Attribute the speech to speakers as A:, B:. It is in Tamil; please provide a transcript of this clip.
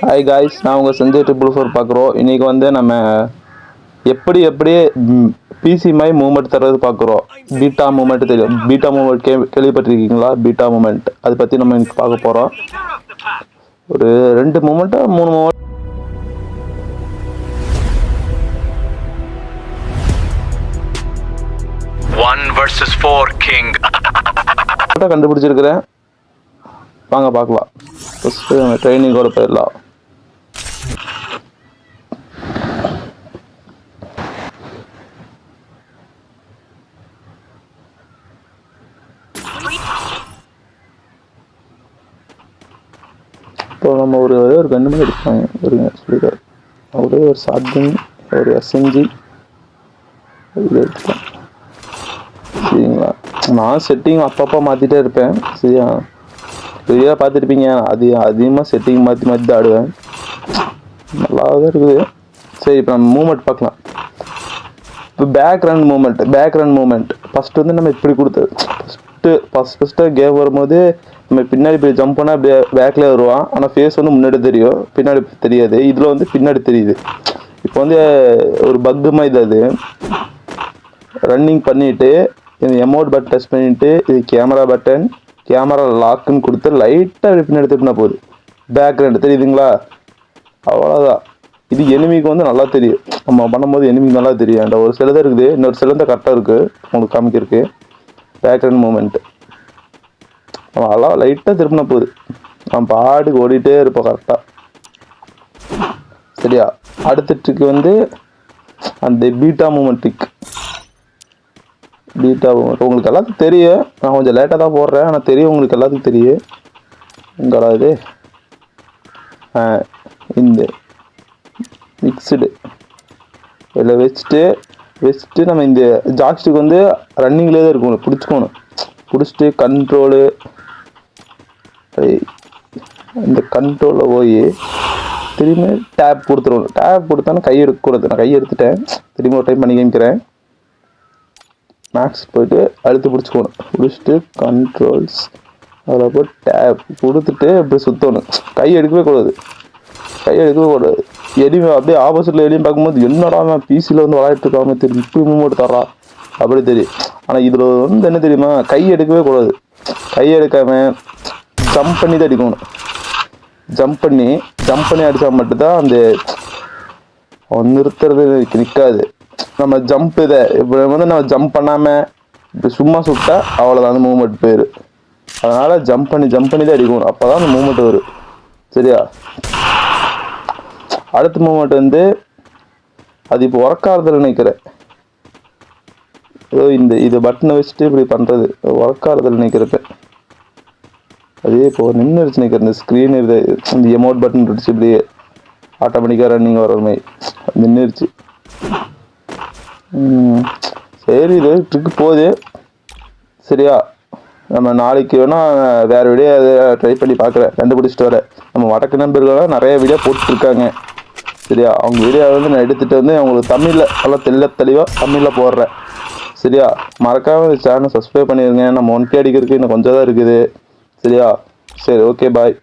A: ஹாய் காய்ஸ், நான் உங்கள் சஞ்சய் 444 பார்க்குறோம். இன்றைக்கி வந்து நம்ம எப்படி பிசி மாதிரி மூமெண்ட் தர்றது பார்க்குறோம். பீட்டா மூமெண்ட் தெரியும், பீட்டா மூமெண்ட் கேள்விப்பட்டிருக்கீங்களா? பீட்டா மூமெண்ட் அதை பற்றி நம்ம இன்னைக்கு பார்க்க போகிறோம். ஒரு 2 மூமெண்ட்டா 3 மூமெண்ட்
B: 1 versus 4 king
A: கண்டுபிடிச்சிருக்கிறேன். வாங்க பார்க்கலாம். ஃபஸ்ட்டு நம்ம ட்ரைனிங்கோட போயிடலாம். இப்போ நம்ம ஒரு கன்று மாதிரி எடுப்பாங்க, ஒரு சொல்லிடுறாரு. ஒரே ஒரு ஷாட்கன், ஒரு எஸ்என்ஜி இது எடுத்துக்கலாம். சரிங்களா? நான் செட்டிங் அப்பப்போ மாற்றிட்டே இருப்பேன். சரியா? சரியாக பார்த்துருப்பீங்க. அதிகமாக செட்டிங் மாற்றி தான் ஆடுவேன். நல்லா தான் இருக்குது. சரி, இப்போ நம்ம மூமெண்ட் பார்க்கலாம். இப்போ பேக் ரன் மூமெண்ட் ஃபஸ்ட்டு வந்து நம்ம இப்படி கொடுத்தது. ஃபஸ்ட்டு கேம் வரும்போது நம்ம பின்னாடி போய் ஜம்ப் பண்ணால் அப்படியே பேக்கில் வருவான். ஆனால் ஃபேஸ் வந்து முன்னாடி தெரியும், பின்னாடி தெரியாது. இதில் வந்து பின்னாடி தெரியுது. இப்போ வந்து ஒரு பக்கு மாதிரி அது ரன்னிங் பண்ணிவிட்டு இந்த எமோட் பட்டன் டச் பண்ணிவிட்டு இது கேமரா லாக்குன்னு கொடுத்து லைட்டாக அப்படி பின்னாடி திருப்பினா போகுது. பேக்ரவுண்டு தெரியுதுங்களா? அவ்வளோதான். இது எனிமிக்கு வந்து நல்லா தெரியும். நம்ம பண்ணும்போது எனிமிக்கு நல்லா தெரியும். அந்த ஒரு சிலதான் இருக்குது, இன்னொரு சிலந்தான் கரெக்டாக இருக்குது உங்களுக்கு காமிக்கிறதுக்கு. பேக்ரவுண்ட் மூமெண்ட்டு அதெல்லாம் லைட்டாக திருப்பினா போகுது. நம்ம பாட்டுக்கு ஓடிட்டே இருப்போம் கரெக்டாக. சரியா? அடுத்த ட்ரிக் வந்து அந்த பீட்டா மூமெண்ட் உங்களுக்கு எல்லாத்துக்கும் தெரியும். நான் கொஞ்சம் லேட்டாக தான் போடுறேன், ஆனால் தெரியும் உங்களுக்கு எல்லாத்துக்கும் தெரியும். உங்களாது இந்த மிக்சடு இதில் வச்சுட்டு நம்ம இந்த ஜாக்ஸ்டிக் வந்து ரன்னிங்லேயே தான் இருக்கணும். பிடிச்சிட்டு கண்ட்ரோலு இந்த கண்ட்ரோலில் போய் திரும்பி டேப் கொடுத்துருவோம். டேப் கொடுத்தானே கை எடுக்கக்கூடாது. நான் கை எடுத்துட்டேன். திரும்பி ஒரு டைம் பண்ணி காமிக்கிறேன். மேக்ஸ் போய்ட்டு அழுத்து பிடிச்சிட்டு கண்ட்ரோல்ஸ் அதில் போய் டேப் கொடுத்துட்டு இப்படி சுற்றணும். கை எடுக்கவே கூடாது. எலிமை அப்படியே ஆப்போசிட்டில் எலியும் பார்க்கும்போது என்னடா பிசியில் வந்து விளையாட்டு இருக்காம தெரியும், இப்படி மூமெண்ட் தர்றா அப்படி தெரியும். ஆனால் இதில் வந்து என்ன தெரியுமா? கை எடுக்கவே கூடாது. கை எடுக்காமல் ஜம்ப் பண்ணி தான் அடிக்கணும். ஜம்ப் பண்ணி அடித்தா மட்டும்தான் அந்த நிறுத்துறது நிற்காது. நம்ம ஜம்ப் இப்போ வந்து நம்ம ஜம்ப் பண்ணாமல் இப்படி சும்மா சுட்டா அவ்வளோதான், அந்த மூமெண்ட் பேர். அதனால் ஜம்ப் பண்ணி தான் அடிக்கணும். அப்போ தான் அந்த மூமெண்ட் வரும். சரியா? அடுத்த மூமெண்ட் வந்து அது இப்போ ஒர்க்காகிறதுல நினைக்கிறேன். இது பட்டனை வச்சுட்டு இப்படி பண்ணுறது ஒர்க்காகிறதுல நினைக்கிறப்ப அதே இப்போ நின்றுச்சு நினைக்கிறேன். இந்த ஸ்க்ரீன் இந்த எமோட் பட்டன் இருந்துச்சு, இப்படி ஆட்டோமேட்டிக்காக ரன்னிங் வர மாதிரி நின்றுச்சு. சரி, இது ட்ரிக்கு போகுது. சரியா? நம்ம நாளைக்கு வேணால் வேறு வீடியோ அதை ட்ரை பண்ணி பார்க்குறேன், கண்டுபிடிச்சிட்டு வரேன். நம்ம வடக்கு நண்பர்களெலாம் நிறைய வீடியோ போட்டுருக்காங்க. சரியா? அவங்க வீடியோ வந்து நான் எடுத்துகிட்டு வந்து அவங்களுக்கு தமிழில் நல்லா தெளிவாக தமிழில் போடுறேன். சரியா? மறக்காமல் இந்த சேனலை சப்ஸ்கிரைப் பண்ணிடுங்க. நம்ம 1K அடிக்கிறதுக்கு இன்னும் கொஞ்சம் தான் இருக்குது. சரியா? சரி, ஓகே, பாய்.